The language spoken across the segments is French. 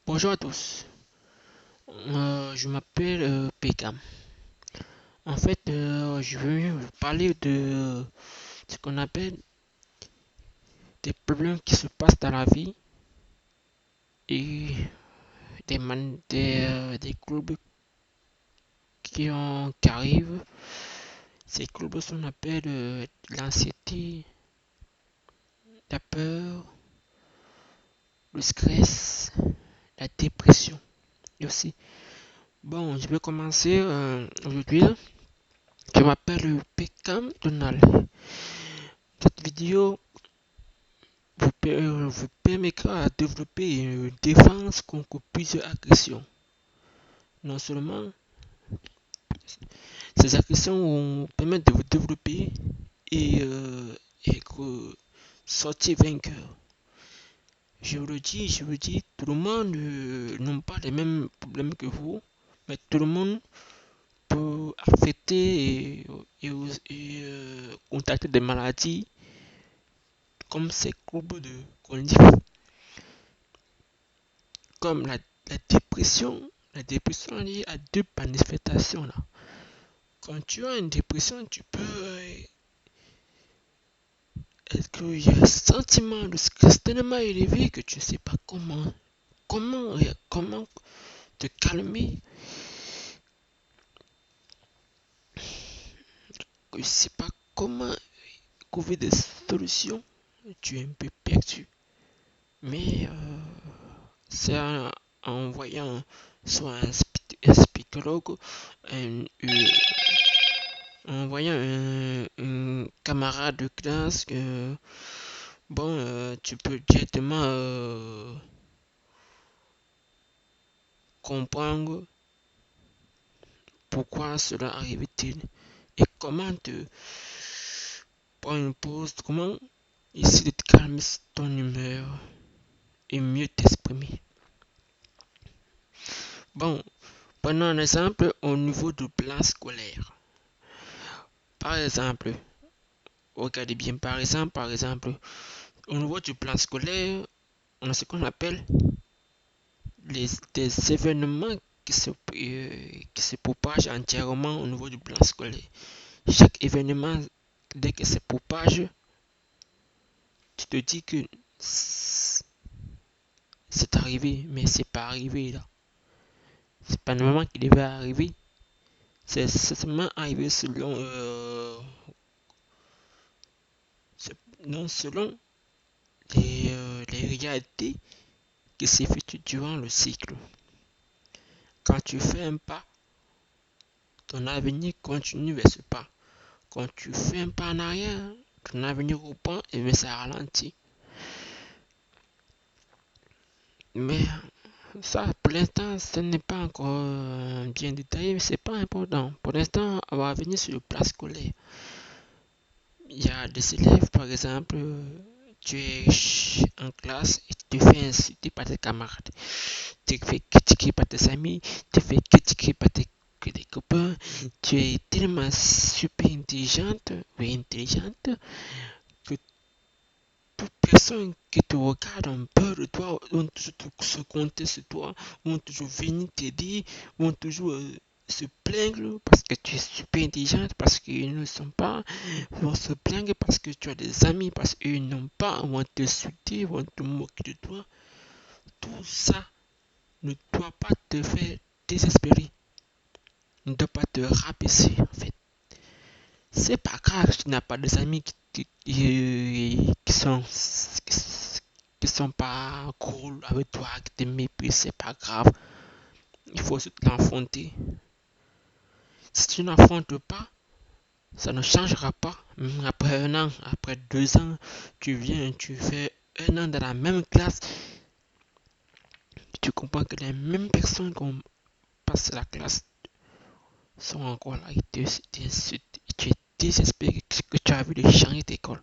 Bonjour à tous. Je m'appelle Pekam. En fait, je veux vous parler de ce qu'on appelle des problèmes qui se passent dans la vie et des troubles qui arrivent. Ces troubles sont appelés l'anxiété, la peur, le stress, la dépression et aussi. Bon, je vais commencer aujourd'hui. Je m'appelle Pekam Donald. Cette vidéo vous permettra de développer une défense contre plusieurs agressions. Non seulement ces agressions vont permettre de vous développer et sortir vainqueur. Je vous le dis, tout le monde n'a pas les mêmes problèmes que vous, mais tout le monde peut affecter et contacter des maladies comme ces troubles de cognitif, comme la dépression. La dépression est liée à deux manifestations là. Quand tu as une dépression, tu peux être il y a un sentiment de stress tellement élevé que tu ne sais pas comment te calmer, que tu ne sais pas comment trouver des solutions. Tu es un peu perdu. Mais c'est en voyant soit un psychologue, un, en voyant un camarade de classe que bon, tu peux directement comprendre pourquoi cela arrive-t-il et comment te prendre une pause, comment essayer de te calmer ton humeur et mieux t'exprimer. Bon, prenons un exemple au niveau du plan scolaire. Par exemple, regardez bien, par exemple, au niveau du plan scolaire, on a ce qu'on appelle des événements qui se propagent entièrement au niveau du plan scolaire. Chaque événement, dès que se propage, tu te dis que c'est arrivé, mais c'est pas arrivé là. C'est pas normalement qu'il devait arriver. C'est seulement arrivé non selon les réalités qui s'effectuent durant le cycle. Quand tu fais un pas, ton avenir continue vers ce pas. Quand tu fais un pas en arrière, ton avenir reprend et mais ça ralentit. Mais ça, pour l'instant, ce n'est pas encore bien détaillé, mais c'est pas important. Pour l'instant, on va venir sur le plan scolaire. Il y a des élèves, par exemple, tu es en classe et tu te fais insulter par tes camarades. Tu te fais critiquer par tes amis, tu te fais critiquer par tes copains. Tu es tellement super intelligente ou intelligente que toute personne qui te regarde en peur de toi, vont toujours se compter sur toi, vont toujours venir t'aider, vont toujours se plaindre parce que tu es super intelligente, parce qu'ils ne sont pas, vont se plaindre parce que tu as des amis, parce qu'ils n'ont pas, vont te insulter, vont te moquer de toi. Tout ça ne doit pas te faire désespérer, ne doit pas te rabaisser en fait. C'est pas grave si tu n'as pas des amis qui sont qui sont pas cool avec toi, qui te méprisent, c'est pas grave. Il faut se l'enfronter. Si tu n'affrontes pas, ça ne changera pas. Même après un an, après 2 ans, tu viens, tu fais un an dans la même classe, tu comprends que les mêmes personnes qu'on passe la classe sont encore là et t'insultent. Et tu es désespéré que tu as vu de changer d'école.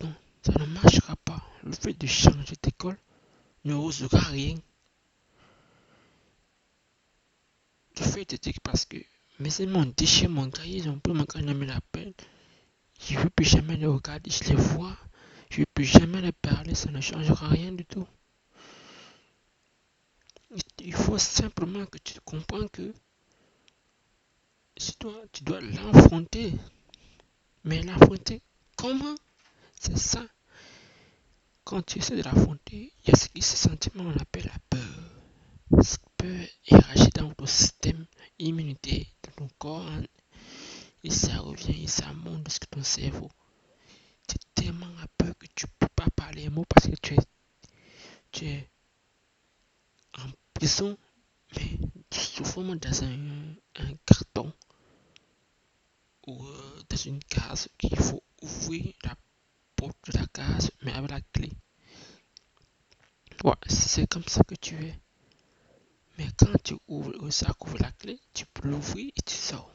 Non, ça ne marchera pas. Le fait de changer d'école ne causera rien. Le fait de dire parce que mes amis ont déchiré mon cahier, ils ont pris mon cahier, ils me l'appellent. Je ne veux plus jamais les regarder, je les vois. Je ne veux plus jamais les parler, ça ne changera rien du tout. Il faut simplement que tu comprennes que tu dois l'affronter. Mais l'affronter, comment? C'est ça. Quand tu essaies de l'affronter, il y a ce sentiment qu'on appelle la peur. Cette peur est ragée dans ton système immunitaire, dans ton corps, hein, et ça revient et ça monte jusqu'à ton cerveau. Tu es tellement à peur que tu ne peux pas parler un mot parce que tu es en prison, mais souvent dans un carton ou dans une case qu'il faut ouvrir la porte de la case, mais avec la clé. Ouais, c'est comme ça que tu es. Mais quand tu ouvres ça, ouvre la clé, tu peux l'ouvrir et tu sors.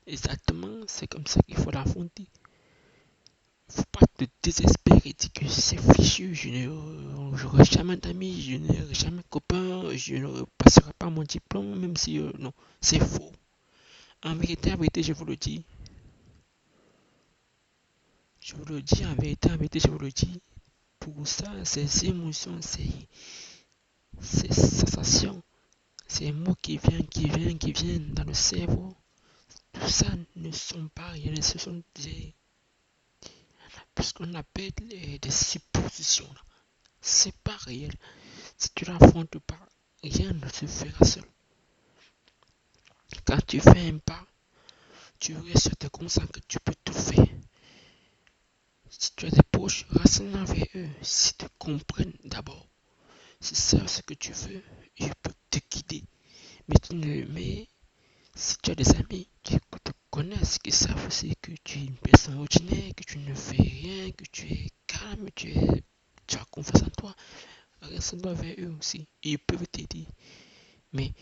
Exactement, c'est comme ça qu'il faut l'affronter. Faut pas te désespérer et dire que c'est fichu, je n'aurai jamais d'amis, je n'aurai jamais de copains, je ne passerai pas mon diplôme, même si non, c'est faux. En vérité, je vous le dis, en vérité, je vous le dis, tout ça, ces émotions, ces sensations, ces mots qui viennent dans le cerveau, tout ça ne sont pas réels, ce sont ce qu'on appelle des suppositions. C'est pas réel. Si tu l'affrontes pas, rien ne se fera seul. Quand tu fais un pas, tu restes te conscience que tu peux tout faire. Si tu as des proches, renseigne vers eux. S'ils te comprennent d'abord. S'ils savent ce que tu veux, ils peuvent te guider. Mais si tu as des amis qui te connaissent, qui savent aussi que tu es une personne ordinaire, que tu ne fais rien, que tu es calme, tu as confiance en toi, renseigne-toi vers eux aussi. Ils peuvent t'aider. Mais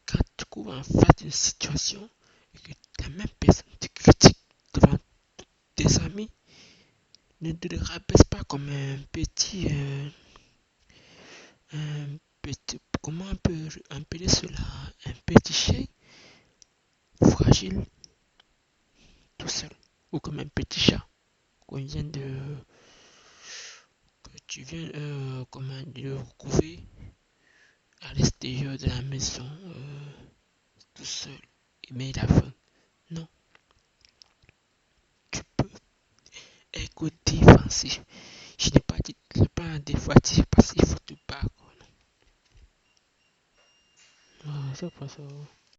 quand tu cours en face d'une situation et que la même personne te critique devant tes amis, ne te rabaisse pas comme comment on peut appeler cela, un petit chien fragile tout seul, ou comme un petit chat qu'on vient que tu viens comment, de recouvrir à l'extérieur de la maison tout seul, mais il a faim. Non, tu peux être défensif. Je n'ai pas dit le pas défensif parce qu'il faut te battre. C'est pas ça.